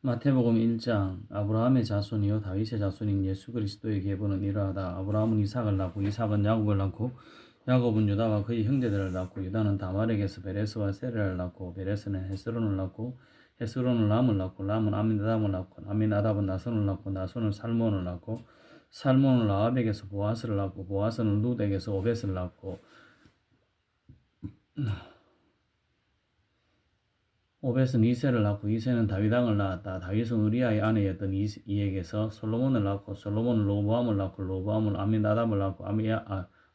마태복음 1장 아브라함의 자손이요 다윗의 자손인 예수 그리스도의 계보는 이러하다. 아브라함은 이삭을 낳고 이삭은 야곱을 낳고 야곱은 유다와 그의 형제들을 낳고 유다는 다말에게서 베레스와 세레를 낳고 베레스는 헤스론을 낳고 헤스론은 람을 낳고 람은 아미나답을 낳고 아미나답은 나손을 낳고 나손은 살몬을 낳고 살몬은 라합에게서 보아스를 낳고 보아스는 룻에게서 오벳을 낳고 오벳은 이새를 낳고 이새는 다윗왕을 낳았다. 다윗은 우리아의 아내였던 이에게서 솔로몬을 낳고 솔로몬은 로보암을 낳고 로보암은 아미나답을 낳고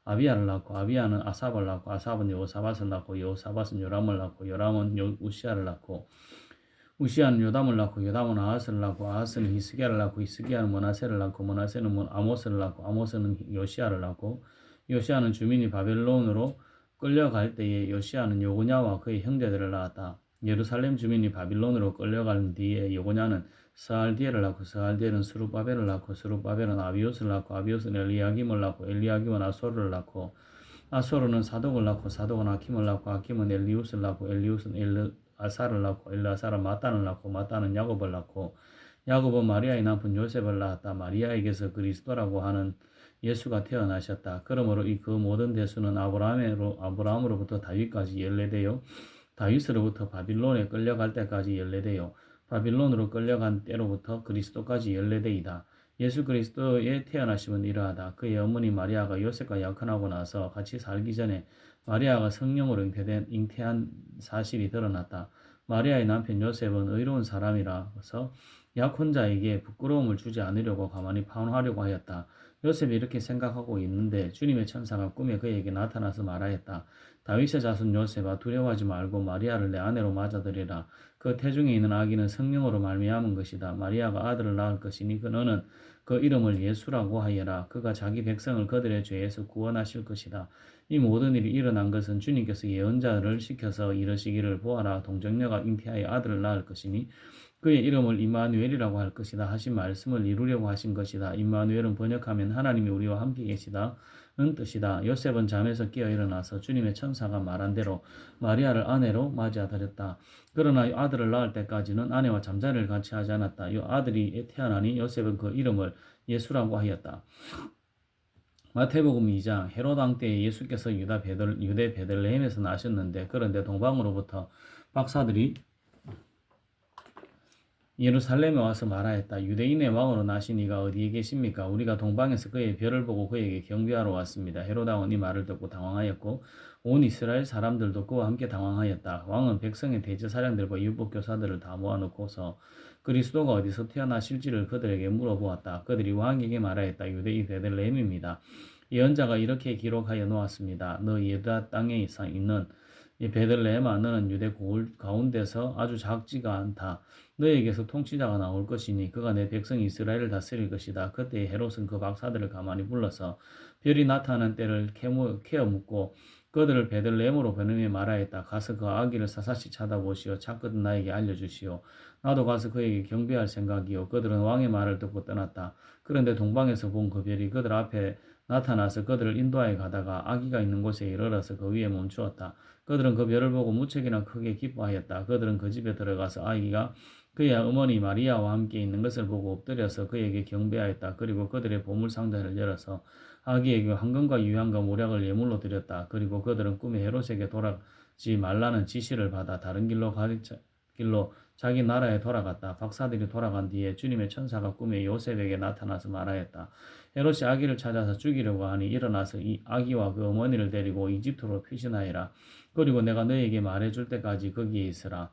아비야를 낳고 아비야는 아삽을 낳고 아삽은 여호사밧을 낳고 여호사밧은 요람을 낳고 요람은 우시아를 낳고 우시아는 요담을 낳고 요담은 아하스를 낳고 아하스는 히스기야를 낳고 히스기야는 머나세를 낳고 머나세는 아모스를 낳고 아모스는 요시아를 낳고 요시아는 주민이 바벨론으로 끌려갈 때에 요시아는 요고냐와 그의 형제들을 낳았다. 예루살렘 주민이 바빌론으로 끌려간 뒤에 요고냐는 스알디엘을 낳고 스알디엘은 스룹바벨을 낳고 스룹바벨은 아비옷을 낳고 아비옷은 엘리야김을 낳고 엘리야김은 아소르를 낳고 아소르는 사독을 낳고 사독은 아킴을 낳고 아킴은 엘리웃을 낳고 엘리웃은 엘르아사를 낳고 엘르아사는 마단을 낳고 마단은 야곱을 낳고 야곱은 마리아의 남편 요셉을 낳았다. 마리아에게서 그리스도라고 하는 예수가 태어나셨다. 그러므로 이 그 모든 대수는 아브라함으로부터 다윗까지 연례되어 다윗으로부터 바빌론에 끌려갈 때까지 연례되어 바빌론으로 끌려간 때로부터 그리스도까지 연례되이다. 예수 그리스도의 태어나심은 이러하다. 그의 어머니 마리아가 요셉과 약혼하고 나서 같이 살기 전에 마리아가 성령으로 잉태한 사실이 드러났다. 마리아의 남편 요셉은 의로운 사람이라서 약혼자에게 부끄러움을 주지 않으려고 가만히 파혼하려고 하였다. 요셉이 이렇게 생각하고 있는데 주님의 천사가 꿈에 그에게 나타나서 말하였다. 다윗의 자손 요셉아 두려워하지 말고 마리아를 내 아내로 맞아들이라. 그 태중에 있는 아기는 성령으로 말미암은 것이다. 마리아가 아들을 낳을 것이니 너는 그 이름을 예수라고 하여라. 그가 자기 백성을 그들의 죄에서 구원하실 것이다. 이 모든 일이 일어난 것은 주님께서 예언자를 시켜서 이르시기를 보아라. 동정녀가 잉태하여 아들을 낳을 것이니 그의 이름을 임마누엘이라고 할 것이다 하신 말씀을 이루려고 하신 것이다. 임마누엘은 번역하면 하나님이 우리와 함께 계시다 는 뜻이다. 요셉은 잠에서 깨어 일어나서 주님의 천사가 말한 대로 마리아를 아내로 맞이하였다. 그러나 아들을 낳을 때까지는 아내와 잠자리를 같이 하지 않았다. 이 아들이 태어나니 요셉은 그 이름을 예수라고 하였다. 마태복음 2장 헤롯 왕 때에 예수께서 유대 베들레헴에서 나셨는데 그런데 동방으로부터 박사들이 예루살렘에 와서 말하였다. 유대인의 왕으로 나신 이가 어디에 계십니까? 우리가 동방에서 그의 별을 보고 그에게 경배하러 왔습니다. 헤롯 왕은 이 말을 듣고 당황하였고 온 이스라엘 사람들도 그와 함께 당황하였다. 왕은 백성의 대제사장들과 율법교사들을 다 모아놓고서 그리스도가 어디서 태어나실지를 그들에게 물어보았다. 그들이 왕에게 말하였다. 유대인 베들레헴입니다. 예언자가 이렇게 기록하여 놓았습니다. 너 유다 땅에 있는 이 베들레헴아 너는 유대 가운데서 아주 작지가 않다. 너에게서 통치자가 나올 것이니 그가 내 백성 이스라엘을 다스릴 것이다. 그때 헤롯은 그 박사들을 가만히 불러서 별이 나타나는 때를 캐어 묻고 그들을 베들레헴으로 보내며 말하였다. 가서 그 아기를 사사시 찾아보시오. 찾거든 나에게 알려주시오. 나도 가서 그에게 경배할 생각이요. 그들은 왕의 말을 듣고 떠났다. 그런데 동방에서 본 그 별이 그들 앞에 나타나서 그들을 인도하여 가다가 아기가 있는 곳에 이르러서 그 위에 멈추었다. 그들은 그 별을 보고 무척이나 크게 기뻐하였다. 그들은 그 집에 들어가서 아기가 그의 어머니 마리아와 함께 있는 것을 보고 엎드려서 그에게 경배하였다. 그리고 그들의 보물 상자를 열어서 아기에게 황금과 유향과 모략을 예물로 드렸다. 그리고 그들은 꿈에 헤롯에게 돌아가지 말라는 지시를 받아 다른 길로 자기 나라에 돌아갔다. 박사들이 돌아간 뒤에 주님의 천사가 꿈에 요셉에게 나타나서 말하였다. 헤롯이 아기를 찾아서 죽이려고 하니 일어나서 이 아기와 그 어머니를 데리고 이집트로 피신하여라. 그리고 내가 너에게 말해줄 때까지 거기에 있으라.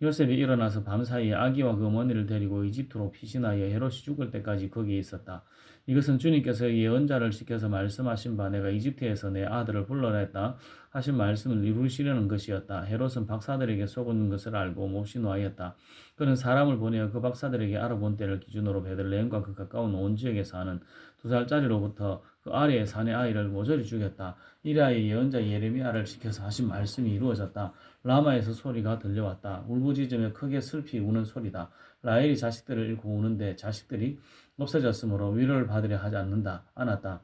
요셉이 일어나서 밤사이에 아기와 그 어머니를 데리고 이집트로 피신하여 헤롯이 죽을 때까지 거기에 있었다. 이것은 주님께서 예언자를 시켜서 말씀하신 바 내가 이집트에서 내 아들을 불러냈다 하신 말씀을 이루시려는 것이었다. 헤롯은 박사들에게 속은 것을 알고 몹시 노하였다. 그는 사람을 보내어 그 박사들에게 알아본 때를 기준으로 베들레헴과 그 가까운 온 지역에 사는 2살짜리로부터 그 아래의 산의 아이를 모조리 죽였다. 이라에 예언자 예레미야를 시켜서 하신 말씀이 이루어졌다. 라마에서 소리가 들려왔다. 울부짖으며 크게 슬피 우는 소리다. 라헬이 자식들을 잃고 우는데 자식들이 없어졌으므로 위로를 받으려 하지 않았다.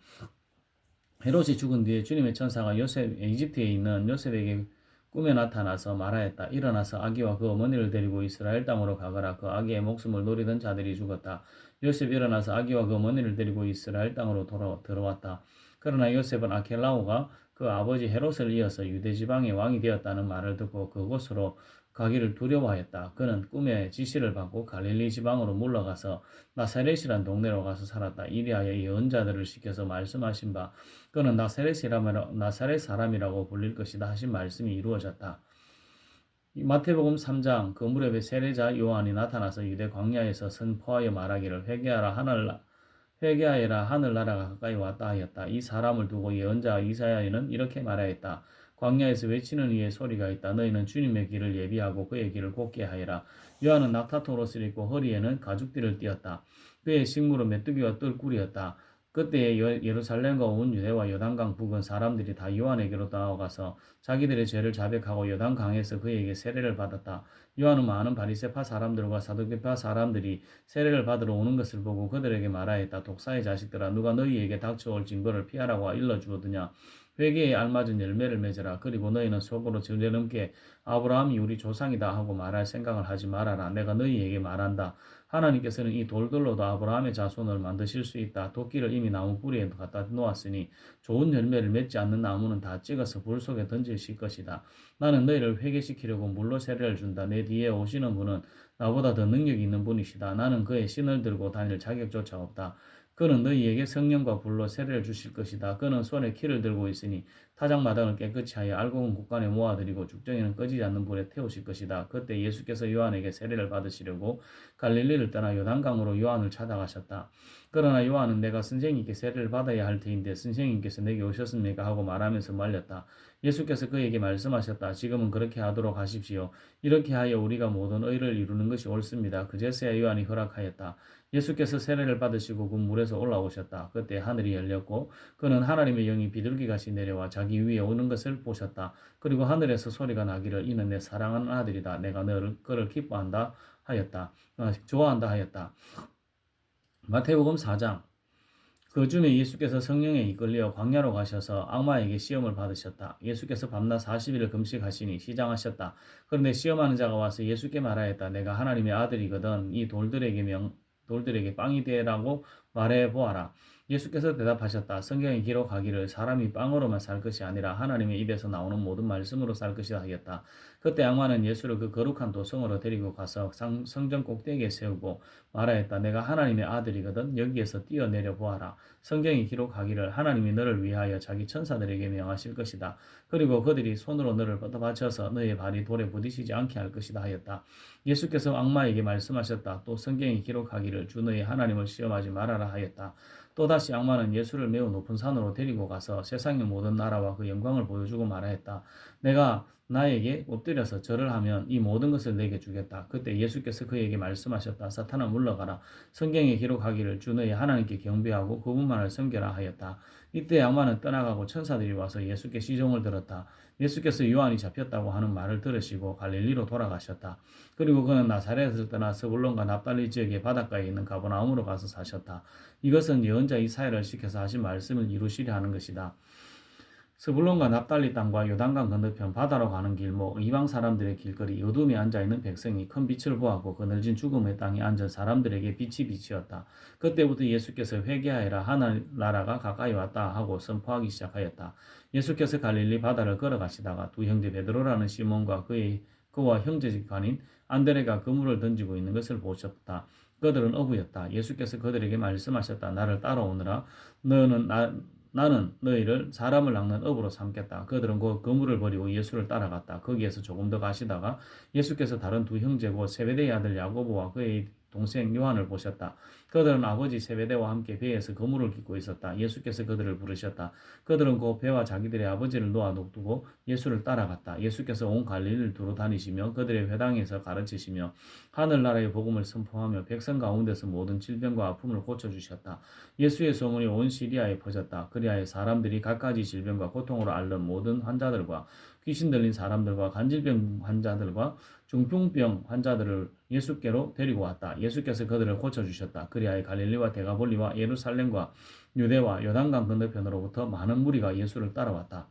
헤롯이 죽은 뒤에 주님의 천사가 이집트에 있는 요셉에게 꿈에 나타나서 말하였다. 일어나서 아기와 그 어머니를 데리고 이스라엘 땅으로 가거라. 그 아기의 목숨을 노리던 자들이 죽었다. 요셉 일어나서 아기와 그 어머니를 데리고 이스라엘 땅으로 들어왔다. 그러나 요셉은 아켈라오가 그 아버지 헤롯을 이어서 유대 지방의 왕이 되었다는 말을 듣고 그곳으로 가기를 두려워하였다. 그는 꿈에 지시를 받고 갈릴리 지방으로 물러가서 나사렛이란 동네로 가서 살았다. 이리하여 예언자들을 시켜서 말씀하신 바 그는 나사렛 사람이라고 불릴 것이다 하신 말씀이 이루어졌다. 마태복음 3장 그 무렵에 세례자 요한이 나타나서 유대 광야에서 선포하여 말하기를 회개하여라 하늘나라가 가까이 왔다 하였다. 이 사람을 두고 예언자 이사야는 이렇게 말하였다. 광야에서 외치는 이의 소리가 있다. 너희는 주님의 길을 예비하고 그의 길을 곱게 하여라. 요한은 낙타토로 쓰리고 허리에는 가죽띠를 띠었다. 그의 식물은 메뚜기와 뜰꿀이었다. 그때에 예루살렘과 온 유대와 요단강 북은 사람들이 다 요한에게로 나아가서 자기들의 죄를 자백하고 요단강에서 그에게 세례를 받았다. 요한은 많은 바리새파 사람들과 사두개파 사람들이 세례를 받으러 오는 것을 보고 그들에게 말하였다. 독사의 자식들아, 누가 너희에게 닥쳐올 징벌을 피하라고 일러주었느냐. 회개에 알맞은 열매를 맺으라. 그리고 너희는 속으로 저려넘게 아브라함이 우리 조상이다 하고 말할 생각을 하지 말아라. 내가 너희에게 말한다. 하나님께서는 이 돌들로도 아브라함의 자손을 만드실 수 있다. 도끼를 이미 나무 뿌리에 갖다 놓았으니 좋은 열매를 맺지 않는 나무는 다 찍어서 불 속에 던지실 것이다. 나는 너희를 회개시키려고 물로 세례를 준다. 내 뒤에 오시는 분은 나보다 더 능력이 있는 분이시다. 나는 그의 신을 들고 다닐 자격조차 없다. 그는 너희에게 성령과 불로 세례를 주실 것이다. 그는 손에 키를 들고 있으니 타작마당을 깨끗이 하여 알곡은 곳간에 모아들이고 죽정이는 꺼지지 않는 불에 태우실 것이다. 그때 예수께서 요한에게 세례를 받으시려고 갈릴리를 떠나 요단강으로 요한을 찾아가셨다. 그러나 요한은 내가 선생님께 세례를 받아야 할 터인데 선생님께서 내게 오셨습니까? 하고 말하면서 말렸다. 예수께서 그에게 말씀하셨다. 지금은 그렇게 하도록 하십시오. 이렇게 하여 우리가 모든 의를 이루는 것이 옳습니다. 그제서야 요한이 허락하였다. 예수께서 세례를 받으시고 그 물에서 올라오셨다. 그때 하늘이 열렸고 그는 하나님의 영이 비둘기같이 내려와 자기 위에 오는 것을 보셨다. 그리고 하늘에서 소리가 나기를 이는 내 사랑하는 아들이다. 내가 그를 기뻐한다 하였다. 좋아한다 하였다. 마태복음 4장 그 즈음에 예수께서 성령에 이끌려 광야로 가셔서 악마에게 시험을 받으셨다. 예수께서 밤낮 40일을 금식하시니 시장하셨다. 그런데 시험하는 자가 와서 예수께 말하였다. 내가 하나님의 아들이거든 이 돌들에게 빵이 되라고 말해 보아라. 예수께서 대답하셨다. 성경에 기록하기를 사람이 빵으로만 살 것이 아니라 하나님의 입에서 나오는 모든 말씀으로 살 것이다 하였다. 그때 악마는 예수를 그 거룩한 도성으로 데리고 가서 성전 꼭대기에 세우고 말하였다. 내가 하나님의 아들이거든 여기에서 뛰어내려 보아라. 성경이 기록하기를 하나님이 너를 위하여 자기 천사들에게 명하실 것이다. 그리고 그들이 손으로 너를 뻗어받쳐서 너의 발이 돌에 부딪히지 않게 할 것이다 하였다. 예수께서 악마에게 말씀하셨다. 또 성경이 기록하기를 주 너의 하나님을 시험하지 말아라 하였다. 또다시 악마는 예수를 매우 높은 산으로 데리고 가서 세상의 모든 나라와 그 영광을 보여주고 말하였다. 내가 나에게 엎드려서 절을 하면 이 모든 것을 내게 주겠다. 그때 예수께서 그에게 말씀하셨다. 사탄아 물러가라. 성경에 기록하기를 주 너의 하나님께 경배하고 그분만을 섬겨라 하였다. 이때 악마는 떠나가고 천사들이 와서 예수께 시종을 들었다. 예수께서 요한이 잡혔다고 하는 말을 들으시고 갈릴리로 돌아가셨다. 그리고 그는 나사렛을 떠나 스불론과 납달리 지역의 바닷가에 있는 가버나움으로 가서 사셨다. 이것은 예언자 이사야를 시켜서 하신 말씀을 이루시려 하는 것이다. 스불론과 납달리 땅과 요단강 건너편 바다로 가는 길목 이방 사람들의 길거리 어둠에 앉아있는 백성이 큰 빛을 보았고 그늘진 죽음의 땅에 앉은 사람들에게 빛이 빛이었다. 그때부터 예수께서 회개하여라 하늘나라가 가까이 왔다 하고 선포하기 시작하였다. 예수께서 갈릴리 바다를 걸어가시다가 두 형제 베드로라는 시몬과 그와 형제간인 안드레가 그물을 던지고 있는 것을 보셨다. 그들은 어부였다. 예수께서 그들에게 말씀하셨다. 나를 따라오느라 나는 너희를 사람을 낚는 업으로 삼겠다. 그들은 그 그물을 버리고 예수를 따라갔다. 거기에서 조금 더 가시다가 예수께서 다른 두 형제고 세베대의 아들 야고보와 그의 동생 요한을 보셨다. 그들은 아버지 세베대와 함께 배에서 그물을 깃고 있었다. 예수께서 그들을 부르셨다. 그들은 그 배와 자기들의 아버지를 놓아두고 예수를 따라갔다. 예수께서 온 갈릴리를 두루 다니시며 그들의 회당에서 가르치시며 하늘나라의 복음을 선포하며 백성 가운데서 모든 질병과 아픔을 고쳐주셨다. 예수의 소문이 온 시리아에 퍼졌다. 그리하여 사람들이 갖가지 질병과 고통으로 앓는 모든 환자들과 귀신 들린 사람들과 간질병 환자들과 중풍병 환자들을 예수께로 데리고 왔다. 예수께서 그들을 고쳐주셨다. 그리하여 갈릴리와 데가볼리와 예루살렘과 유대와 요단강 건너편으로부터 많은 무리가 예수를 따라왔다.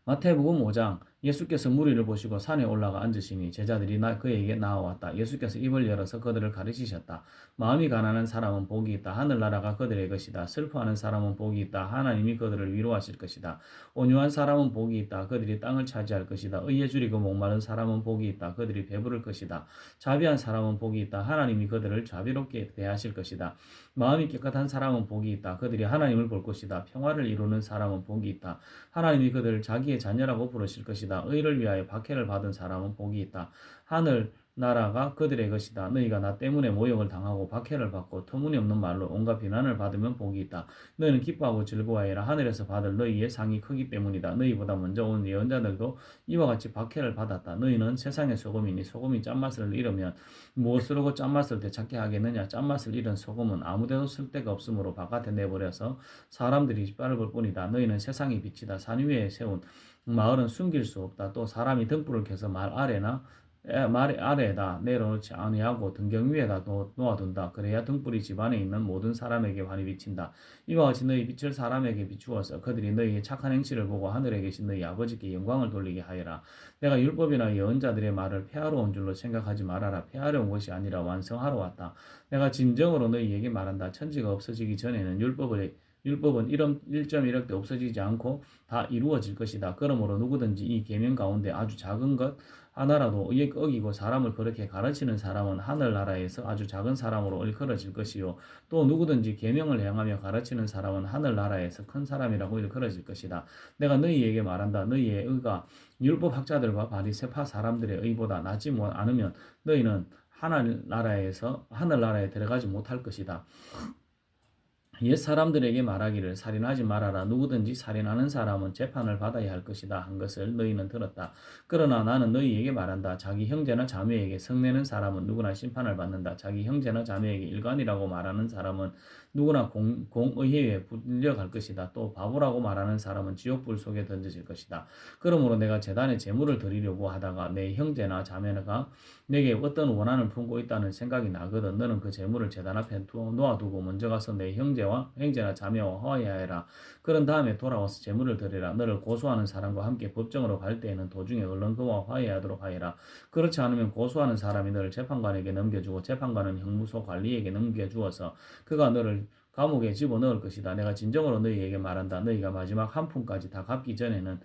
마태복음 5장 예수께서 무리를 보시고 산에 올라가 앉으시니 제자들이 그에게 나아왔다. 예수께서 입을 열어서 그들을 가르치셨다. 마음이 가난한 사람은 복이 있다. 하늘나라가 그들의 것이다. 슬퍼하는 사람은 복이 있다. 하나님이 그들을 위로하실 것이다. 온유한 사람은 복이 있다. 그들이 땅을 차지할 것이다. 의에 줄이고 목마른 사람은 복이 있다. 그들이 배부를 것이다. 자비한 사람은 복이 있다. 하나님이 그들을 자비롭게 대하실 것이다. 마음이 깨끗한 사람은 복이 있다. 그들이 하나님을 볼 것이다. 평화를 이루는 사람은 복이 있다. 하나님이 그들을 자기의 자녀라고 부르실 것이다. 의를 위하여 박해를 받은 사람은 복이 있다. 하늘 나라가 그들의 것이다. 너희가 나 때문에 모욕을 당하고 박해를 받고 터무니없는 말로 온갖 비난을 받으면 복이 있다. 너희는 기뻐하고 즐거워하여라. 하늘에서 받을 너희의 상이 크기 때문이다. 너희보다 먼저 온 예언자들도 이와 같이 박해를 받았다. 너희는 세상의 소금이니 소금이 짠맛을 잃으면 무엇으로고 짠맛을 되찾게 하겠느냐. 짠맛을 잃은 소금은 아무데도 쓸데가 없으므로 바깥에 내버려서 사람들이 빨아볼 뿐이다. 너희는 세상의 빛이다. 산 위에 세운 마을은 숨길 수 없다. 또 사람이 등불을 켜서 말 아래에다 내려놓지 아니하고 등경 위에다 놓아둔다. 그래야 등불이 집안에 있는 모든 사람에게 환히 비친다. 이와 같이 너희 빛을 사람에게 비추어서 그들이 너희의 착한 행실을 보고 하늘에 계신 너희 아버지께 영광을 돌리게 하여라. 내가 율법이나 예언자들의 말을 폐하러 온 줄로 생각하지 말아라. 폐하러 온 것이 아니라 완성하러 왔다. 내가 진정으로 너희에게 말한다. 천지가 없어지기 전에는 율법은 1.1억 대 없어지지 않고 다 이루어질 것이다. 그러므로 누구든지 이 계명 가운데 아주 작은 것 하나라도 어기고 사람을 그렇게 가르치는 사람은 하늘나라에서 아주 작은 사람으로 일컬어질 것이요. 또 누구든지 계명을 행하며 가르치는 사람은 하늘나라에서 큰 사람이라고 일컬어질 것이다. 내가 너희에게 말한다. 너희의 의가 율법학자들과 바리새파 사람들의 의보다 낫지 않으면 너희는 하늘나라에 들어가지 못할 것이다. 옛 사람들에게 말하기를 살인하지 말아라. 누구든지 살인하는 사람은 재판을 받아야 할 것이다 한 것을 너희는 들었다. 그러나 나는 너희에게 말한다. 자기 형제나 자매에게 성내는 사람은 누구나 심판을 받는다. 자기 형제나 자매에게 일간이라고 말하는 사람은 누구나 공의회에 불려갈 것이다. 또 바보라고 말하는 사람은 지옥불 속에 던져질 것이다. 그러므로 내가 제단에 제물을 드리려고 하다가 내 형제나 자매가 내게 어떤 원한을 품고 있다는 생각이 나거든. 너는 그 제물을 제단 앞에 놓아두고 먼저 가서 내 형제나 자매와 화해하여라. 그런 다음에 돌아와서 제물을 드리라. 너를 고소하는 사람과 함께 법정으로 갈 때에는 도중에 얼른 그와 화해하도록 하여라. 그렇지 않으면 고소하는 사람이 너를 재판관에게 넘겨주고 재판관은 형무소 관리에게 넘겨주어서 그가 너를 감옥에 집어넣을 것이다. 내가 진정으로 너희에게 말한다. 너희가 마지막 한 푼까지 다 갚기 전에는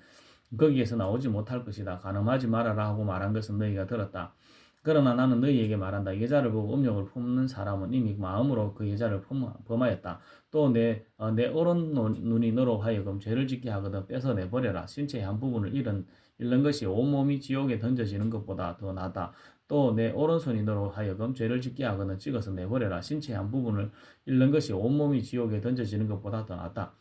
거기에서 나오지 못할 것이다. 간음하지 말아라 하고 말한 것은 너희가 들었다. 그러나 나는 너희에게 말한다. 여자를 보고 음욕을 품는 사람은 이미 마음으로 그 여자를 범하였다. 또 내 오른눈이 너로 하여금 죄를 짓게 하거든 뺏어내버려라. 신체의 한 부분을 잃는 것이 온몸이 지옥에 던져지는 것보다 더 나다. 또 내 오른손이 너로 하여금 죄를 짓게 하거든 찍어서 내버려라. 신체의 한 부분을 잃는 것이 온몸이 지옥에 던져지는 것보다 더 낫다.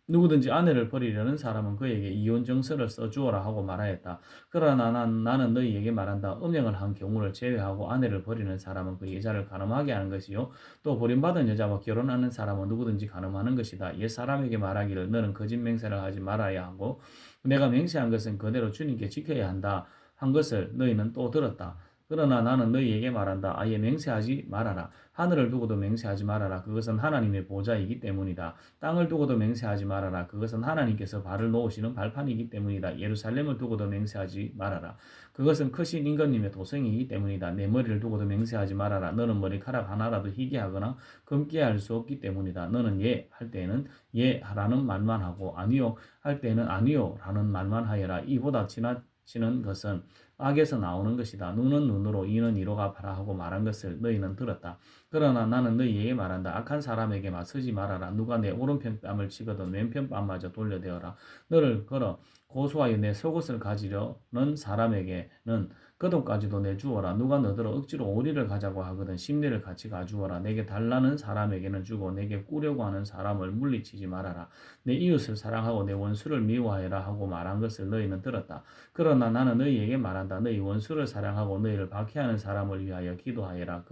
누구든지 아내를 버리려는 사람은 그에게 이혼 증서를 써주어라 하고 말하였다. 그러나 나는 너희에게 말한다. 음행을 한 경우를 제외하고 아내를 버리는 사람은 그 여자를 간음하게 하는 것이요. 또 버림받은 여자와 결혼하는 사람은 누구든지 간음하는 것이다. 옛사람에게 말하기를 너는 거짓 맹세를 하지 말아야 하고 내가 맹세한 것은 그대로 주님께 지켜야 한다 한 것을 너희는 또 들었다. 그러나 나는 너희에게 말한다. 아예 맹세하지 말아라. 하늘을 두고도 맹세하지 말아라. 그것은 하나님의 보좌이기 때문이다. 땅을 두고도 맹세하지 말아라. 그것은 하나님께서 발을 놓으시는 발판이기 때문이다. 예루살렘을 두고도 맹세하지 말아라. 그것은 크신 임금님의 도성이기 때문이다. 내 머리를 두고도 맹세하지 말아라. 너는 머리카락 하나라도 희게 하거나 검게 할 수 없기 때문이다. 너는 예 할 때는 예 라는 말만 하고 아니요 할 때는 아니요 라는 말만 하여라. 이보다 지나치는 것은 악에서 나오는 것이다. 눈은 눈으로 이는 이로 갚아라 하고 말한 것을 너희는 들었다. 그러나 나는 너희에게 말한다. 악한 사람에게 맞서지 말아라. 누가 내 오른편 뺨을 치거든 왼편 뺨마저 돌려대어라. 너를 걸어 고소하여 내 속옷을 가지려는 사람에게는 그 돈까지도 내주어라. 누가 너더러 억지로 오리를 가자고 하거든 심리를 같이 가주어라. 내게 달라는 사람에게는 주고 내게 꾸려고 하는 사람을 물리치지 말아라. 내 이웃을 사랑하고 내 원수를 미워하여라 하고 말한 것을 너희는 들었다. 그러나 나는 너희에게 말한다. 너희 원수를 사랑하고 너희를 박해하는 사람을 위하여 기도하여라.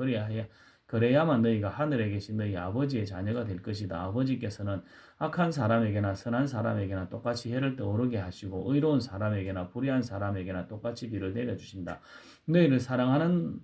그래야만 너희가 하늘에 계신 너희 아버지의 자녀가 될 것이다. 아버지께서는 악한 사람에게나 선한 사람에게나 똑같이 해를 떠오르게 하시고 의로운 사람에게나 불의한 사람에게나 똑같이 비를 내려주신다. 너희를 사랑하는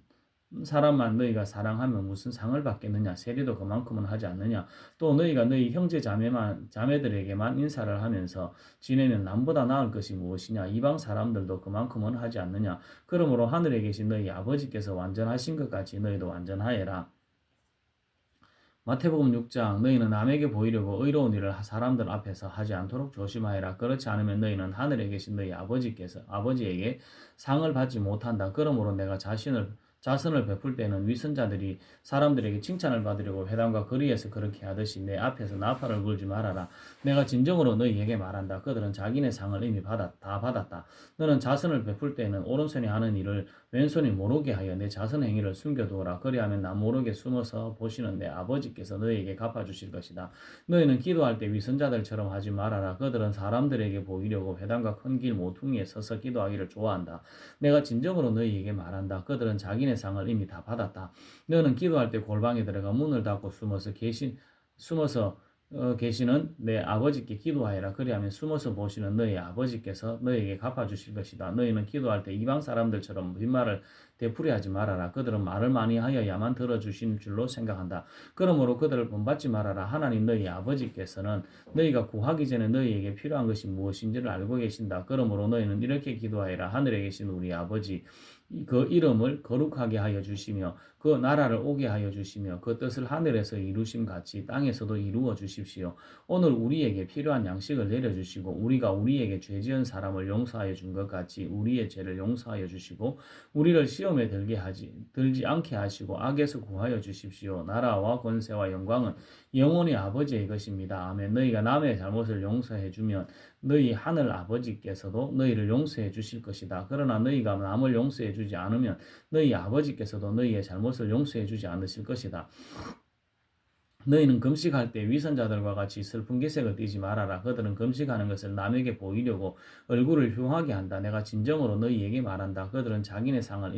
사람만 너희가 사랑하면 무슨 상을 받겠느냐? 세리도 그만큼은 하지 않느냐? 또 너희가 너희 형제 자매들에게만 인사를 하면서 지내면 남보다 나을 것이 무엇이냐? 이방 사람들도 그만큼은 하지 않느냐? 그러므로 하늘에 계신 너희 아버지께서 완전하신 것 같이 너희도 완전하여라. 마태복음 6장 너희는 남에게 보이려고 의로운 일을 사람들 앞에서 하지 않도록 조심하여라. 그렇지 않으면 너희는 하늘에 계신 너희 아버지에게 상을 받지 못한다. 그러므로 내가 자선을 베풀 때는 위선자들이 사람들에게 칭찬을 받으려고 회당과 거리에서 그렇게 하듯이 내 앞에서 나팔을 불지 말아라. 내가 진정으로 너희에게 말한다. 그들은 자기네 상을 이미 다 받았다. 너는 자선을 베풀 때는 오른손이 하는 일을 왼손이 모르게 하여 내 자선 행위를 숨겨두어라. 그리하면 나 모르게 숨어서 보시는 내 아버지께서 너희에게 갚아주실 것이다. 너희는 기도할 때 위선자들처럼 하지 말아라. 그들은 사람들에게 보이려고 회당과 큰 길 모퉁이에 서서 기도하기를 좋아한다. 내가 진정으로 너희에게 말한다. 그들은 자기네 상을 이미 다 받았다. 너는 기도할 때 골방에 들어가 문을 닫고 숨어서 계시는 내 아버지께 기도하여라. 그리하면 숨어서 보시는 너희 아버지께서 너희에게 갚아주실 것이다. 너희는 기도할 때 이방 사람들처럼 빈말을 되풀이하지 말아라. 그들은 말을 많이 하여야만 들어주신 줄로 생각한다. 그러므로 그들을 본받지 말아라. 하나님 너희 아버지께서는 너희가 구하기 전에 너희에게 필요한 것이 무엇인지를 알고 계신다. 그러므로 너희는 이렇게 기도하여라. 하늘에 계신 우리 아버지, 그 이름을 거룩하게 하여 주시며 그 나라를 오게 하여 주시며 그 뜻을 하늘에서 이루심 같이 땅에서도 이루어 주십시오. 오늘 우리에게 필요한 양식을 내려주시고 우리가 우리에게 죄 지은 사람을 용서하여 준 것 같이 우리의 죄를 용서하여 주시고 우리를 시험에 들지 않게 하시고 악에서 구하여 주십시오. 나라와 권세와 영광은 영원히 아버지의 것입니다. 아멘. 너희가 남의 잘못을 용서해 주면 너희 하늘 아버지께서도 너희를 용서해 주실 것이다. 그러나 너희가 남을 용서해 주지 않으면 너희 아버지께서도 너희의 잘못을 용서해 주지 않으실 것이다. 너희는 금식할 때 위선자들과 같이 슬픈 기색을 띠지 말아라. 그들은 금식하는 것을 남에게 보이려고 얼굴을 흉하게 한다. 내가 진정으로 너희에게 말한다. 그들은 자기네 상을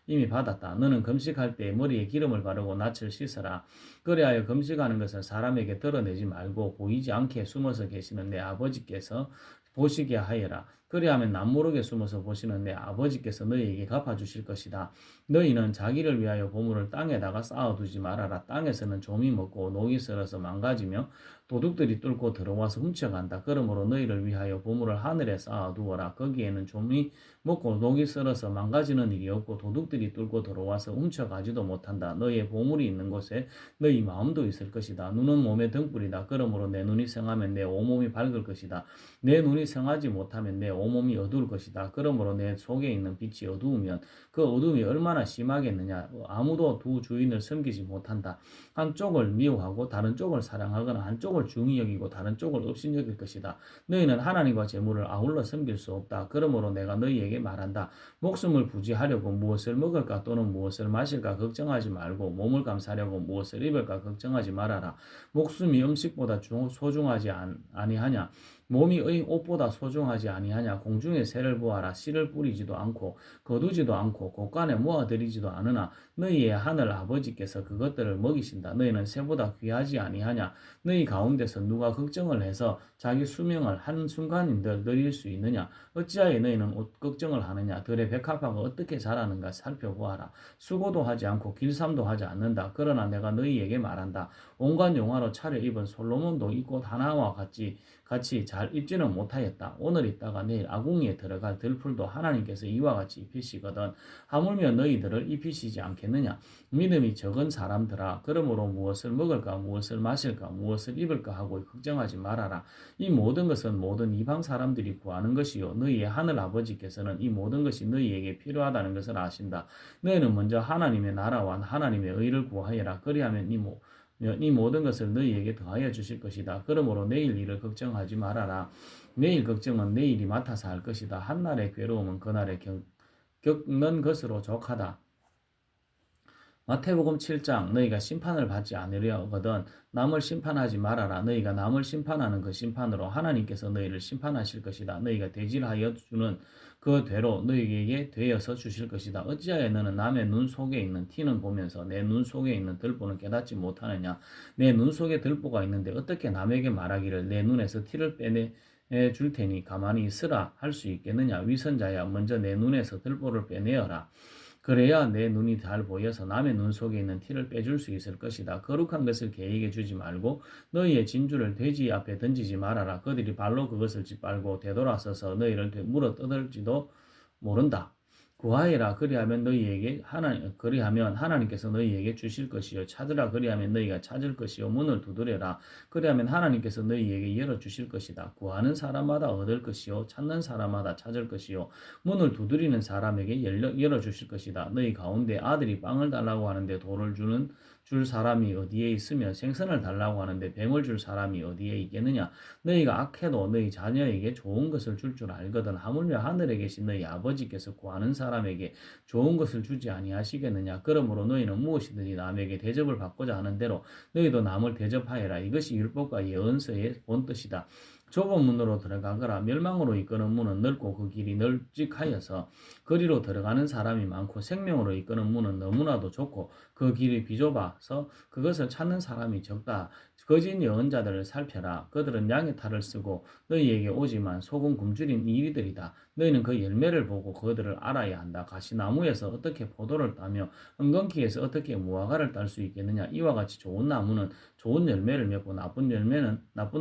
이미 받았다. 너는 금식할 때 머리에 기름을 바르고 낯을 씻어라. 그리하여 금식하는 것을 사람에게 드러내지 말고 보이지 않게 숨어서 계시는 내 아버지께서 보시게 하여라. 그리하면 남모르게 숨어서 보시는 내 아버지께서 너희에게 갚아주실 것이다. 너희는 자기를 위하여 보물을 땅에다가 쌓아두지 말아라. 땅에서는 좀이 먹고 녹이 슬어서 망가지며 도둑들이 뚫고 들어와서 훔쳐간다. 그러므로 너희를 위하여 보물을 하늘에 쌓아두어라. 거기에는 좀이 먹고 녹이 슬어서 망가지는 일이 없고 도둑들이 뚫고 들어와서 훔쳐가지도 못한다. 너희의 보물이 있는 곳에 너희 마음도 있을 것이다. 눈은 몸의 등불이다. 그러므로 내 눈이 성하면 내 온몸이 밝을 것이다. 내 눈이 성하지 못하면 내 온몸이 어두울 것이다. 그러므로 내 속에 있는 빛이 어두우면 그 어둠이 얼마나 심하겠느냐. 아무도 두 주인을 섬기지 못한다. 한쪽을 미워하고 다른 쪽을 사랑하거나 한쪽을 중히 여기고 다른 쪽을 업신 여길 것이다. 너희는 하나님과 재물을 아울러 섬길 수 없다. 그러므로 내가 너희에게 말한다. 목숨을 부지하려고 무엇을 먹을까 또는 무엇을 마실까 걱정하지 말고 몸을 감싸려고 무엇을 입을까 걱정하지 말아라. 목숨이 음식보다 소중하지 아니하냐. 몸이 옷보다 소중하지 아니하냐. 공중의 새를 보아라. 씨를 뿌리지도 않고 거두지도 않고 곳간에 모아들이지도 않으나 너희의 하늘 아버지께서 그것들을 먹이신다. 너희는 새보다 귀하지 아니하냐. 너희 가운데서 누가 걱정을 해서 자기 수명을 한순간인들 늘릴 수 있느냐. 어찌하여 너희는 걱정을 하느냐. 들의 백합화가 어떻게 자라는가 살펴보아라. 수고도 하지 않고 길쌈도 하지 않는다. 그러나 내가 너희에게 말한다. 온갖 용화로 차려입은 솔로몬도 이 꽃 하나와 같이 잘 입지는 못하였다. 오늘 있다가 내일 아궁이에 들어갈 들풀도 하나님께서 이와 같이 입히시거든. 하물며 너희들을 입히시지 않겠느냐. 믿음이 적은 사람들아. 그러므로 무엇을 먹을까 무엇을 마실까 무엇을 입을까 하고 걱정하지 말아라. 이 모든 것은 모든 이방 사람들이 구하는 것이요 너희의 하늘 아버지께서는 이 모든 것이 너희에게 필요하다는 것을 아신다. 너희는 먼저 하나님의 나라와 하나님의 의를 구하여라. 그리하면 이 모든 것을 너희에게 더하여 주실 것이다. 그러므로 내일 일을 걱정하지 말아라. 내일 걱정은 내일이 맡아서 할 것이다. 한날의 괴로움은 그날의 겪는 것으로 족하다. 마태복음 7장 너희가 심판을 받지 않으려거든 남을 심판하지 말아라. 너희가 남을 심판하는 그 심판으로 하나님께서 너희를 심판하실 것이다. 너희가 대질하여 주는 그 대로 너희에게 되어서 주실 것이다. 어찌하여 너는 남의 눈 속에 있는 티는 보면서 내 눈 속에 있는 들보는 깨닫지 못하느냐. 내 눈 속에 들보가 있는데 어떻게 남에게 말하기를 내 눈에서 티를 빼내 줄 테니 가만히 있으라 할 수 있겠느냐. 위선자야 먼저 내 눈에서 들보를 빼내어라. 그래야 내 눈이 잘 보여서 남의 눈 속에 있는 티를 빼줄 수 있을 것이다. 거룩한 것을 개에게 주지 말고 너희의 진주를 돼지 앞에 던지지 말아라. 그들이 발로 그것을 짓밟고 되돌아서서 너희를 물어 뜯을지도 모른다. 구하여라 그리하면 하나님께서 너희에게 주실 것이요 찾으라 그리하면 너희가 찾을 것이요 문을 두드려라 그리하면 하나님께서 너희에게 열어 주실 것이다. 구하는 사람마다 얻을 것이요 찾는 사람마다 찾을 것이요 문을 두드리는 사람에게 열어 주실 것이다. 너희 가운데 아들이 빵을 달라고 하는데 돌을 줄 사람이 어디에 있으며 생선을 달라고 하는데 뱀을 줄 사람이 어디에 있겠느냐. 너희가 악해도 너희 자녀에게 좋은 것을 줄 알거든. 하물며 하늘에 계신 너희 아버지께서 구하는 사람에게 좋은 것을 주지 아니하시겠느냐. 그러므로 너희는 무엇이든지 남에게 대접을 받고자 하는 대로 너희도 남을 대접하여라. 이것이 율법과 예언서의 본뜻이다. 좁은 문으로 들어가거라. 멸망으로 이끄는 문은 넓고 그 길이 널찍하여서 거리로 들어가는 사람이 많고 생명으로 이끄는 문은 너무나도 좁고 그 길이 비좁아서 그것을 찾는 사람이 적다. 거짓 예언자들을 살펴라. 그들은 양의 탈을 쓰고 너희에게 오지만 속은 굶주린 이리들이다. 너희는 그 열매를 보고 그들을 알아야 한다. 가시나무에서 어떻게 포도를 따며 은건키에서 어떻게 무화과를 딸 수 있겠느냐. 이와 같이 좋은 나무는 좋은 열매를 맺고 나쁜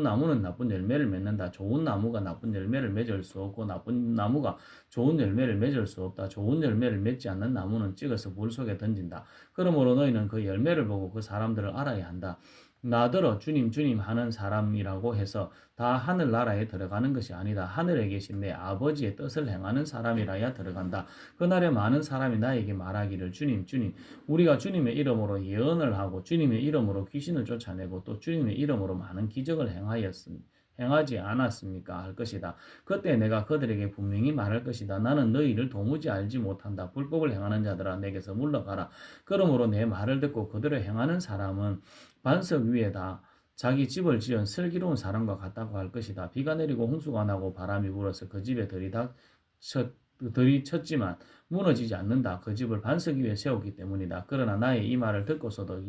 나무는 나쁜 열매를 맺는다. 좋은 나무가 나쁜 열매를 맺을 수 없고 나쁜 나무가 좋은 열매를 맺을 수 없다. 좋은 열매를 맺지 않는 나무는 찍어서 물 속에 던진다. 그러므로 너희는 그 열매를 보고 그 사람들을 알아야 한다. 나더러 주님 주님 하는 사람이라고 해서 다 하늘나라에 들어가는 것이 아니다. 하늘에 계신 내 아버지의 뜻을 행하는 사람이라야 들어간다. 그날에 많은 사람이 나에게 말하기를 주님 주님 우리가 주님의 이름으로 예언을 하고 주님의 이름으로 귀신을 쫓아내고 또 주님의 이름으로 많은 기적을 행하지 않았습니까? 할 것이다. 그때 내가 그들에게 분명히 말할 것이다. 나는 너희를 도무지 알지 못한다. 불법을 행하는 자들아 내게서 물러가라. 그러므로 내 말을 듣고 그들을 행하는 사람은 반석 위에다 자기 집을 지은 슬기로운 사람과 같다고 할 것이다. 비가 내리고 홍수가 나고 바람이 불어서 그 집에 들이쳤지만 무너지지 않는다. 그 집을 반석 위에 세웠기 때문이다. 그러나 나의 이 말을 듣고서도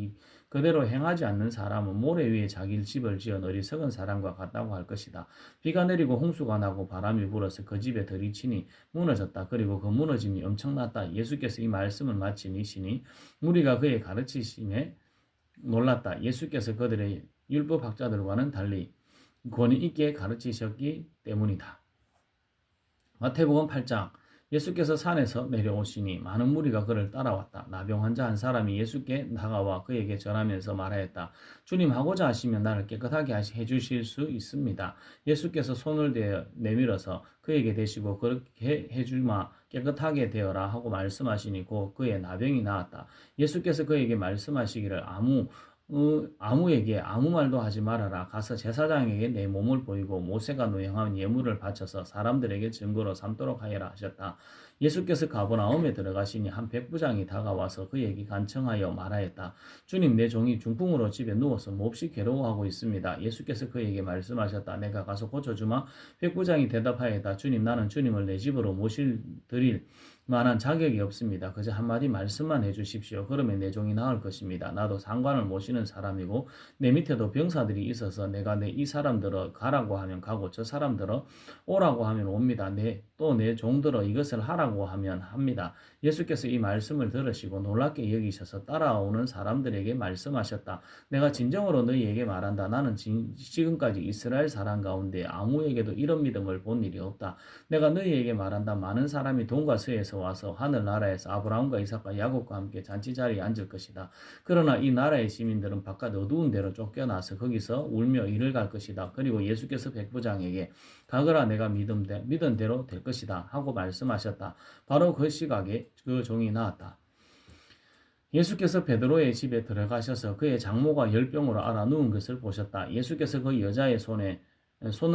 그대로 행하지 않는 사람은 모래 위에 자기 집을 지은 어리석은 사람과 같다고 할 것이다. 비가 내리고 홍수가 나고 바람이 불어서 그 집에 들이치니 무너졌다. 그리고 그 무너짐이 엄청났다. 예수께서 이 말씀을 마치시니 무리가 그의 가르치심에 놀랐다. 예수께서 그들의 율법학자들과는 달리 권위 있게 가르치셨기 때문이다. 마태복음 8장 예수께서 산에서 내려오시니 많은 무리가 그를 따라왔다. 나병 환자 한 사람이 예수께 다가와 그에게 전하면서 말하였다. 주님 하고자 하시면 나를 깨끗하게 해주실 수 있습니다. 예수께서 손을 내밀어서 그에게 대시고 그렇게 해주마 깨끗하게 되어라 하고 말씀하시니 곧 그의 나병이 나았다. 예수께서 그에게 말씀하시기를 아무에게 아무 말도 하지 말아라. 가서 제사장에게 내 몸을 보이고 모세가 노행한 예물을 바쳐서 사람들에게 증거로 삼도록 하여라 하셨다. 예수께서 가버나움에 들어가시니 한 백부장이 다가와서 그에게 간청하여 말하였다. 주님 내 종이 중풍으로 집에 누워서 몹시 괴로워하고 있습니다. 예수께서 그에게 말씀하셨다. 내가 가서 고쳐주마. 백부장이 대답하였다. 주님 나는 주님을 내 집으로 드릴 만한 자격이 없습니다. 그저 한마디 말씀만 해주십시오. 그러면 내 종이 나을 것입니다. 나도 상관을 모시는 사람이고 내 밑에도 병사들이 있어서 내가 이 사람들어 가라고 하면 가고 저 사람들어 오라고 하면 옵니다. 또 내 종들어 이것을 하라고 하면 합니다. 예수께서 이 말씀을 들으시고 놀랍게 여기셔서 따라오는 사람들에게 말씀하셨다. 내가 진정으로 너희에게 말한다. 나는 지금까지 이스라엘 사람 가운데 아무에게도 이런 믿음을 본 일이 없다. 내가 너희에게 말한다. 많은 사람이 동과 서에서 와서 하늘나라에서 아브라함과 이삭과 야곱과 함께 잔치자리에 앉을 것이다. 그러나 이 나라의 시민들은 바깥 어두운 데로 쫓겨나서 거기서 울며 이를 갈 것이다. 그리고 예수께서 백부장에게 가거라 내가 믿은 대로 될 것이다 하고 말씀하셨다. 바로 그 시각에 그 종이 나왔다. 예수께서 베드로의 집에 들어가셔서 그의 장모가 열병으로 앓아 누운 것을 보셨다. 예수께서 그 여자의 손을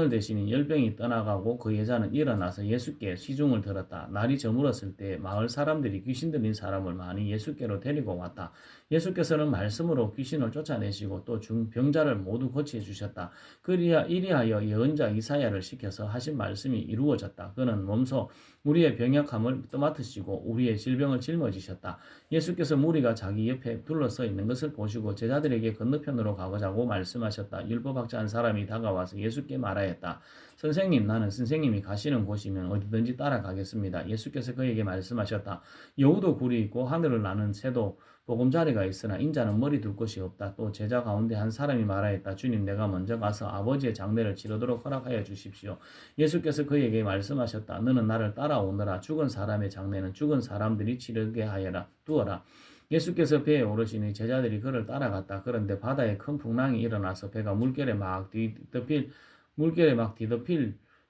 대시니 열병이 떠나가고 그 여자는 일어나서 예수께 시중을 들었다. 날이 저물었을 때 마을 사람들이 귀신 들린 사람을 많이 예수께로 데리고 왔다. 예수께서는 말씀으로 귀신을 쫓아내시고 또 병자를 모두 고치해 주셨다. 이리하여 예언자 이사야를 시켜서 하신 말씀이 이루어졌다. 그는 몸소 우리의 병약함을 떠맡으시고 우리의 질병을 짊어지셨다. 예수께서 무리가 자기 옆에 둘러서 있는 것을 보시고 제자들에게 건너편으로 가보자고 말씀하셨다. 율법학자 한 사람이 다가와서 예수께 예수께 말하였다. 선생님, 나는 선생님이 가시는 곳이면 어디든지 따라가겠습니다. 예수께서 그에게 말씀하셨다. 여우도 굴이 있고 하늘을 나는 새도 보금자리가 있으나 인자는 머리 둘 곳이 없다. 또 제자 가운데 한 사람이 말하였다. 주님, 내가 먼저 가서 아버지의 장례를 치르도록 허락하여 주십시오. 예수께서 그에게 말씀하셨다. 너는 나를 따라오너라. 죽은 사람의 장례는 죽은 사람들이 치르게 하여라. 두어라. 예수께서 배에 오르시니 제자들이 그를 따라갔다. 그런데 바다에 큰 풍랑이 일어나서 배가 물결에 막 뒤덮일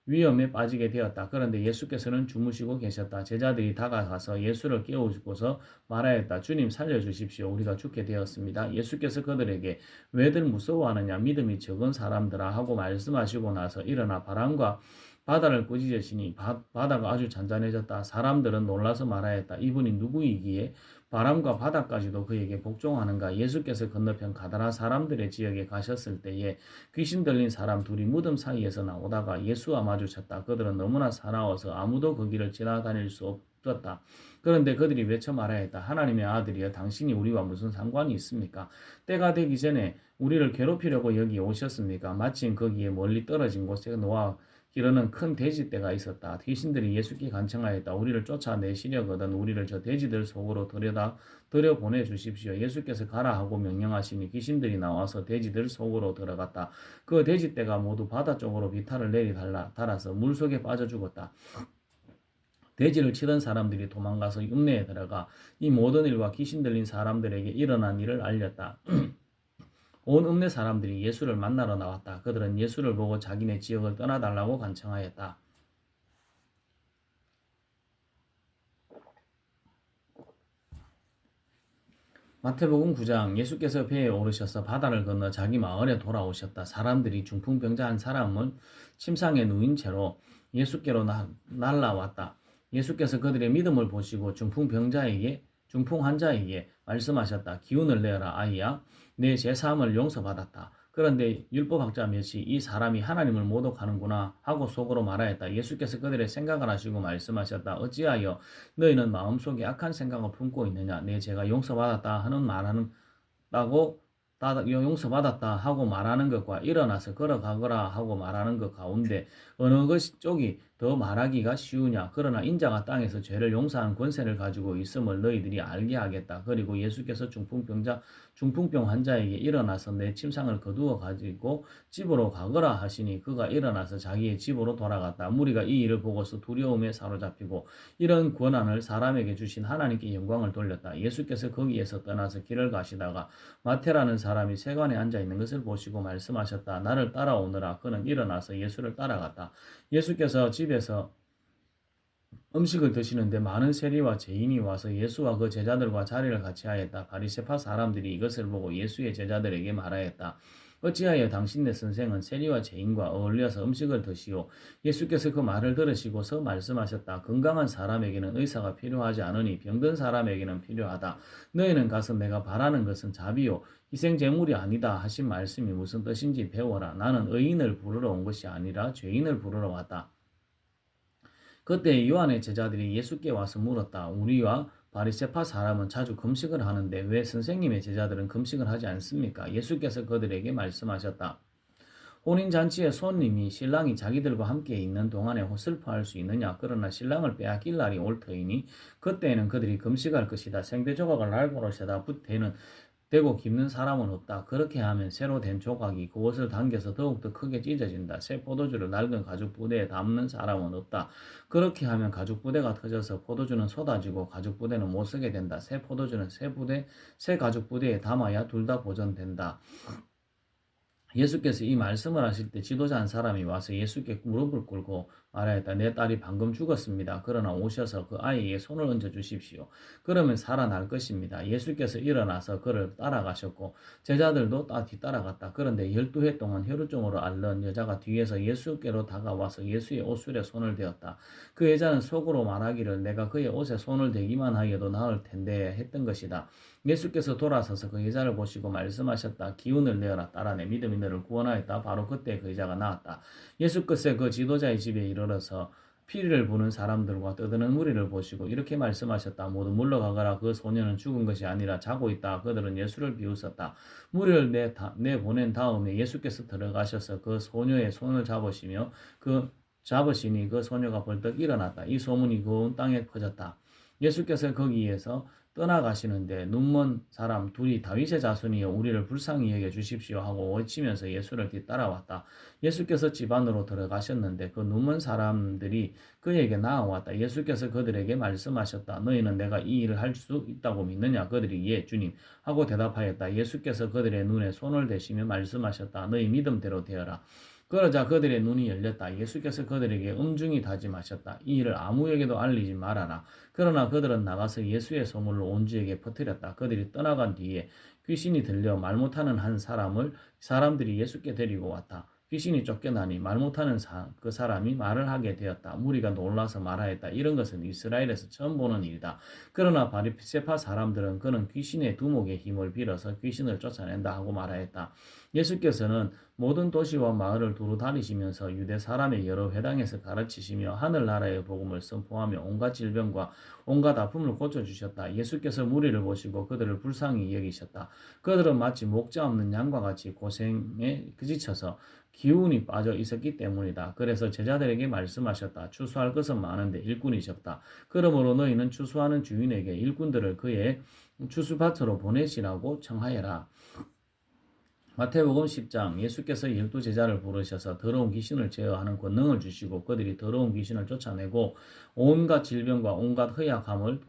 위험에 빠지게 되었다. 그런데 예수께서는 주무시고 계셨다. 제자들이 다가가서 예수를 깨우고서 말하였다. 주님, 살려주십시오. 우리가 죽게 되었습니다. 예수께서 그들에게 왜들 무서워하느냐, 믿음이 적은 사람들아 하고 말씀하시고 나서 일어나 바람과 바다를 꾸짖으시니 바다가 아주 잔잔해졌다. 사람들은 놀라서 말하였다. 이분이 누구이기에 바람과 바다까지도 그에게 복종하는가. 예수께서 건너편 가다라 사람들의 지역에 가셨을 때에 귀신 들린 사람 둘이 무덤 사이에서 나오다가 예수와 마주쳤다. 그들은 너무나 사나워서 아무도 그 길을 지나다닐 수 없었다. 그런데 그들이 외쳐 말하였다. 하나님의 아들이여, 당신이 우리와 무슨 상관이 있습니까? 때가 되기 전에 우리를 괴롭히려고 여기 오셨습니까? 마침 거기에 멀리 떨어진 곳에 노아 기르는 큰 돼지떼가 있었다. 귀신들이 예수께 간청하였다. 우리를 쫓아내시려거든 우리를 저 돼지들 속으로 들여보내 주십시오. 예수께서 가라 하고 명령하시니 귀신들이 나와서 돼지들 속으로 들어갔다. 그 돼지떼가 모두 바다 쪽으로 비탈을 달아서 물속에 빠져 죽었다. 돼지를 치던 사람들이 도망가서 읍내에 들어가 이 모든 일과 귀신 들린 사람들에게 일어난 일을 알렸다. 온 읍내 사람들이 예수를 만나러 나왔다. 그들은 예수를 보고 자기네 지역을 떠나달라고 간청하였다. 마태복음 9장. 예수께서 배에 오르셔서 바다를 건너 자기 마을에 돌아오셨다. 사람들이 중풍병자 한 사람은 침상에 누인 채로 예수께로 날라왔다. 예수께서 그들의 믿음을 보시고 중풍 환자에게 말씀하셨다. 기운을 내어라, 아이야. 내 죄사함을 용서받았다. 그런데 율법학자 몇이 이 사람이 하나님을 모독하는구나 하고 속으로 말하였다. 예수께서 그들의 생각을 하시고 말씀하셨다. 어찌하여 너희는 마음속에 악한 생각을 품고 있느냐. 내 죄가 용서받았다 용서받았다 하고 말하는 것과 일어나서 걸어가거라 하고 말하는 것 가운데 어느 쪽이 더 말하기가 쉬우냐. 그러나 인자가 땅에서 죄를 용서하는 권세를 가지고 있음을 너희들이 알게 하겠다. 그리고 예수께서 중풍병 환자에게 일어나서 내 침상을 거두어 가지고 집으로 가거라 하시니 그가 일어나서 자기의 집으로 돌아갔다. 무리가 이 일을 보고서 두려움에 사로잡히고 이런 권한을 사람에게 주신 하나님께 영광을 돌렸다. 예수께서 거기에서 떠나서 길을 가시다가 마태라는 사람이 세관에 앉아 있는 것을 보시고 말씀하셨다. 나를 따라오너라. 그는 일어나서 예수를 따라갔다. 예수께서 집에서 음식을 드시는데 많은 세리와 죄인이 와서 예수와 그 제자들과 자리를 같이 하였다. 바리새파 사람들이 이것을 보고 예수의 제자들에게 말하였다. 어찌하여 당신네 선생은 세리와 죄인과 어울려서 음식을 드시오? 예수께서 그 말을 들으시고서 말씀하셨다. 건강한 사람에게는 의사가 필요하지 않으니 병든 사람에게는 필요하다. 너희는 가서 내가 바라는 것은 자비요 희생제물이 아니다 하신 말씀이 무슨 뜻인지 배워라. 나는 의인을 부르러 온 것이 아니라 죄인을 부르러 왔다. 그때 요한의 제자들이 예수께 와서 물었다. 우리와 바리새파 사람은 자주 금식을 하는데 왜 선생님의 제자들은 금식을 하지 않습니까? 예수께서 그들에게 말씀하셨다. 혼인잔치에 손님이 신랑이 자기들과 함께 있는 동안에 슬퍼할 수 있느냐? 그러나 신랑을 빼앗길 날이 올 터이니 그때에는 그들이 금식할 것이다. 생배 조각을 날고로세다 대고 깁는 사람은 없다. 그렇게 하면 새로 된 조각이 그것을 당겨서 더욱더 크게 찢어진다. 새 포도주를 낡은 가죽 부대에 담는 사람은 없다. 그렇게 하면 가죽 부대가 터져서 포도주는 쏟아지고 가죽 부대는 못 쓰게 된다. 새 포도주는 새 가죽 부대에 담아야 둘 다 보존된다. 예수께서 이 말씀을 하실 때 지도자 한 사람이 와서 예수께 무릎을 꿇고 말하였다. 내 딸이 방금 죽었습니다. 그러나 오셔서 그 아이에게 손을 얹어 주십시오. 그러면 살아날 것입니다. 예수께서 일어나서 그를 따라가셨고 제자들도 뒤따라갔다. 그런데 12해 동안 혈루증으로 앓는 여자가 뒤에서 예수께로 다가와서 예수의 옷술에 손을 대었다. 그 여자는 속으로 말하기를 내가 그의 옷에 손을 대기만 하여도 나을 텐데 했던 것이다. 예수께서 돌아서서 그 여자를 보시고 말씀하셨다. 기운을 내어라. 딸아, 내 믿음이 너를 구원하였다. 바로 그때 그 여자가 나았다. 예수께서 그 지도자의 집에 이르러서 피를 부는 사람들과 떠드는 무리를 보시고 이렇게 말씀하셨다. 모두 물러가거라. 그 소년은 죽은 것이 아니라 자고 있다. 그들은 예수를 비웃었다. 무리를 내보낸 다음에 예수께서 들어가셔서 그 소녀의 손을 잡으시며 잡으시니 그 소녀가 벌떡 일어났다. 이 소문이 그 온 땅에 퍼졌다. 예수께서 거기에서 떠나가시는데 눈먼 사람 둘이 다윗의 자손이여 우리를 불쌍히 여겨 주십시오 하고 외치면서 예수를 뒤따라왔다. 예수께서 집 안으로 들어가셨는데 그 눈먼 사람들이 그에게 나아왔다. 예수께서 그들에게 말씀하셨다. 너희는 내가 이 일을 할 수 있다고 믿느냐? 그들이 예 주님 하고 대답하였다. 예수께서 그들의 눈에 손을 대시며 말씀하셨다. 너희 믿음대로 되어라. 그러자 그들의 눈이 열렸다. 예수께서 그들에게 엄중히 다짐하셨다. 이 일을 아무에게도 알리지 말아라. 그러나 그들은 나가서 예수의 소문을 온 지에게 퍼뜨렸다. 그들이 떠나간 뒤에 귀신이 들려 말 못하는 한 사람들이 예수께 데리고 왔다. 귀신이 쫓겨나니 말 못하는 그 사람이 말을 하게 되었다. 무리가 놀라서 말하였다. 이런 것은 이스라엘에서 처음 보는 일이다. 그러나 바리새파 사람들은 그는 귀신의 두목의 힘을 빌어서 귀신을 쫓아낸다 하고 말하였다. 예수께서는 모든 도시와 마을을 두루 다니시면서 유대 사람의 여러 회당에서 가르치시며 하늘나라의 복음을 선포하며 온갖 질병과 온갖 아픔을 고쳐주셨다. 예수께서 무리를 보시고 그들을 불쌍히 여기셨다. 그들은 마치 목자 없는 양과 같이 고생에 그지쳐서 기운이 빠져 있었기 때문이다. 그래서 제자들에게 말씀하셨다. 추수할 것은 많은데 일꾼이 적다. 그러므로 너희는 추수하는 주인에게 일꾼들을 그의 추수밭으로 보내시라고 청하여라. 마태복음 10장 예수께서 12제자를 부르셔서 더러운 귀신을 제어하는 권능을 주시고 그들이 더러운 귀신을 쫓아내고 온갖 질병과 온갖 허약함을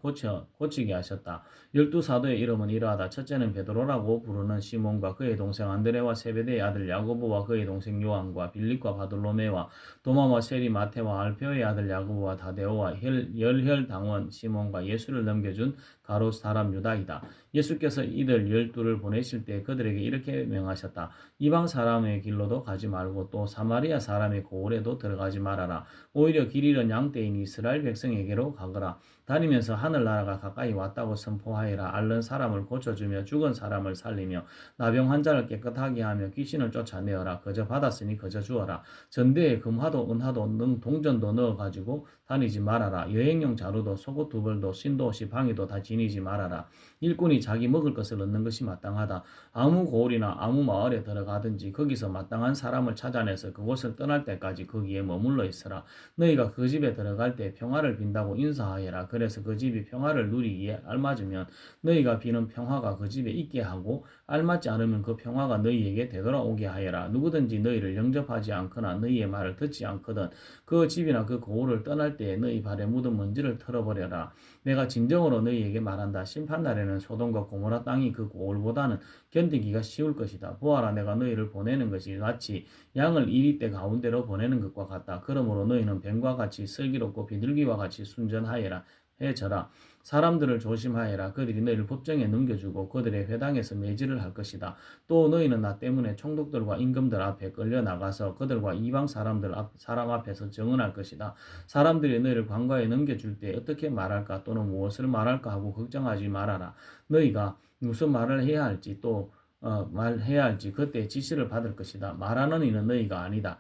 고치게 하셨다. 12사도의 이름은 이러하다. 첫째는 베드로라고 부르는 시몬과 그의 동생 안드레와 세베대의 아들 야고보와 그의 동생 요한과 빌립과 바돌로메와 도마와 세리 마테와 알페오의 아들 야고보와 다데오와 열혈당원 시몬과 예수를 넘겨준 가롯 사람 유다이다. 예수께서 이들 12를 보내실 때 그들에게 이렇게 명하셨다. 이방 사람의 길로도 가지 말고 또 사마리아 사람의 고을에도 들어가지 말아라. 오히려 길 잃은 양떼인 이스라엘 백성에게로 가거라. 다니면서 하늘나라가 가까이 왔다고 선포하여라. 앓는 사람을 고쳐주며 죽은 사람을 살리며 나병 환자를 깨끗하게 하며 귀신을 쫓아내어라. 거저 받았으니 거저 주어라. 전대에 금화도 은화도 동전도 넣어가지고 다니지 말아라. 여행용 자루도 속옷 두 벌도 신도시 방위도 다 지니지 말아라. 일꾼이 자기 먹을 것을 얻는 것이 마땅하다. 아무 고을이나 아무 마을에 들어가든지 거기서 마땅한 사람을 찾아내서 그곳을 떠날 때까지 거기에 머물러 있으라. 너희가 그 집에 들어갈 때 평화를 빈다고 인사하여라. 그래서 그 집이 평화를 누리기에 알맞으면 너희가 비는 평화가 그 집에 있게 하고 알맞지 않으면 그 평화가 너희에게 되돌아오게 하여라. 누구든지 너희를 영접하지 않거나 너희의 말을 듣지 않거든 그 집이나 그 고을을 떠날 때에 너희 발에 묻은 먼지를 털어버려라. 내가 진정으로 너희에게 말한다. 심판날에는 소돔과 고모라 땅이 그 고을보다는 견디기가 쉬울 것이다. 보아라, 내가 너희를 보내는 것이 마치 양을 이리떼 가운데로 보내는 것과 같다. 그러므로 너희는 뱀과 같이 슬기롭고 비둘기와 같이 순전하여라. 해져라. 사람들을 조심하여라. 그들이 너희를 법정에 넘겨주고 그들의 회당에서 매질을 할 것이다. 또 너희는 나 때문에 총독들과 임금들 앞에 끌려 나가서 그들과 이방 사람 앞에서 증언할 것이다. 사람들이 너희를 관과에 넘겨줄 때 어떻게 말할까 또는 무엇을 말할까 하고 걱정하지 말아라. 너희가 무슨 말을 해야 할지 또 말해야 할지 그때 지시를 받을 것이다. 말하는 이는 너희가 아니라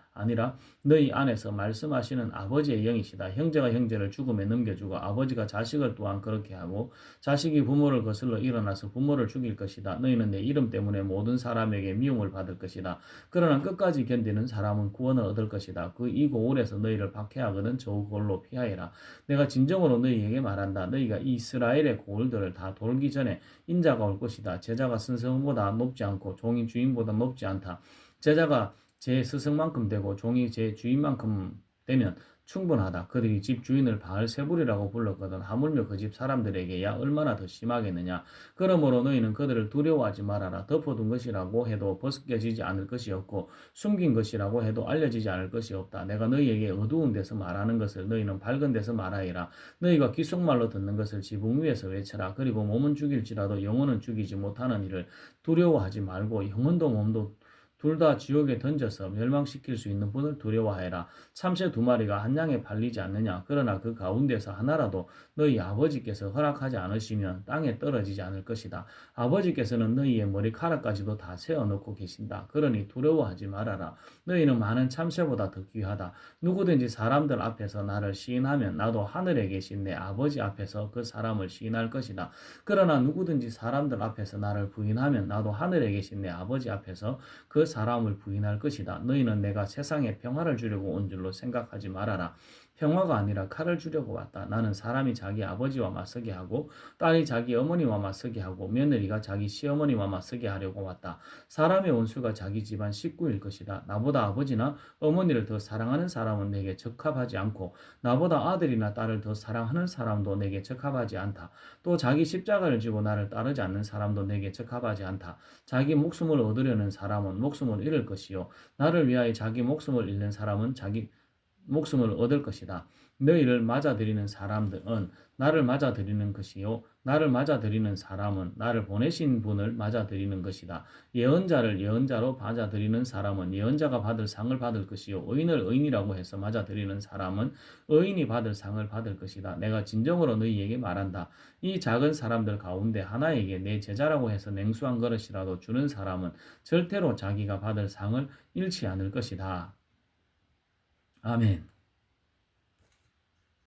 너희 안에서 말씀하시는 아버지의 영이시다. 형제가 형제를 죽음에 넘겨주고 아버지가 자식을 또한 그렇게 하고 자식이 부모를 거슬러 일어나서 부모를 죽일 것이다. 너희는 내 이름 때문에 모든 사람에게 미움을 받을 것이다. 그러나 끝까지 견디는 사람은 구원을 얻을 것이다. 이 고을에서 너희를 박해하거든 저 고을로 피하여라. 내가 진정으로 너희에게 말한다. 너희가 이스라엘의 고을들을 다 돌기 전에 인자가 올 것이다. 제자가 선생보다 높지 않고 종이 주인보다 높지 않다. 제자가 제 스승만큼 되고 종이 제 주인만큼 되면 충분하다. 그들이 집 주인을 바알세불이라고 불렀거든. 하물며 그 집 사람들에게야 얼마나 더 심하겠느냐. 그러므로 너희는 그들을 두려워하지 말아라. 덮어둔 것이라고 해도 벗겨지지 않을 것이 없고 숨긴 것이라고 해도 알려지지 않을 것이 없다. 내가 너희에게 어두운 데서 말하는 것을 너희는 밝은 데서 말하여라. 너희가 귓속말로 듣는 것을 지붕 위에서 외쳐라. 그리고 몸은 죽일지라도 영혼은 죽이지 못하는 일을 두려워하지 말고 영혼도 몸도 둘 다 지옥에 던져서 멸망시킬 수 있는 분을 두려워하여라. 참새 두 마리가 한 양에 팔리지 않느냐. 그러나 그 가운데서 하나라도 너희 아버지께서 허락하지 않으시면 땅에 떨어지지 않을 것이다. 아버지께서는 너희의 머리카락까지도 다 세어놓고 계신다. 그러니 두려워하지 말아라. 너희는 많은 참새보다 더 귀하다. 누구든지 사람들 앞에서 나를 시인하면 나도 하늘에 계신 내 아버지 앞에서 그 사람을 시인할 것이다. 그러나 누구든지 사람들 앞에서 나를 부인하면 나도 하늘에 계신 내 아버지 앞에서 그 사람을 부인할 것이다. 너희는 내가 세상에 평화를 주려고 온 줄로 생각하지 말아라. 평화가 아니라 칼을 주려고 왔다. 나는 사람이 자기 아버지와 맞서게 하고 딸이 자기 어머니와 맞서게 하고 며느리가 자기 시어머니와 맞서게 하려고 왔다. 사람의 원수가 자기 집안 식구일 것이다. 나보다 아버지나 어머니를 더 사랑하는 사람은 내게 적합하지 않고 나보다 아들이나 딸을 더 사랑하는 사람도 내게 적합하지 않다. 또 자기 십자가를 지고 나를 따르지 않는 사람도 내게 적합하지 않다. 자기 목숨을 얻으려는 사람은 목숨을 잃을 것이요 나를 위하여 자기 목숨을 잃는 사람은 자기 목숨을 얻을 것이다. 너희를 맞아들이는 사람들은 나를 맞아들이는 것이요 나를 맞아들이는 사람은 나를 보내신 분을 맞아들이는 것이다. 예언자를 예언자로 맞아들이는 사람은 예언자가 받을 상을 받을 것이요 의인을 의인이라고 해서 맞아들이는 사람은 의인이 받을 상을 받을 것이다. 내가 진정으로 너희에게 말한다. 이 작은 사람들 가운데 하나에게 내 제자라고 해서 냉수한 그릇이라도 주는 사람은 절대로 자기가 받을 상을 잃지 않을 것이다. 아멘.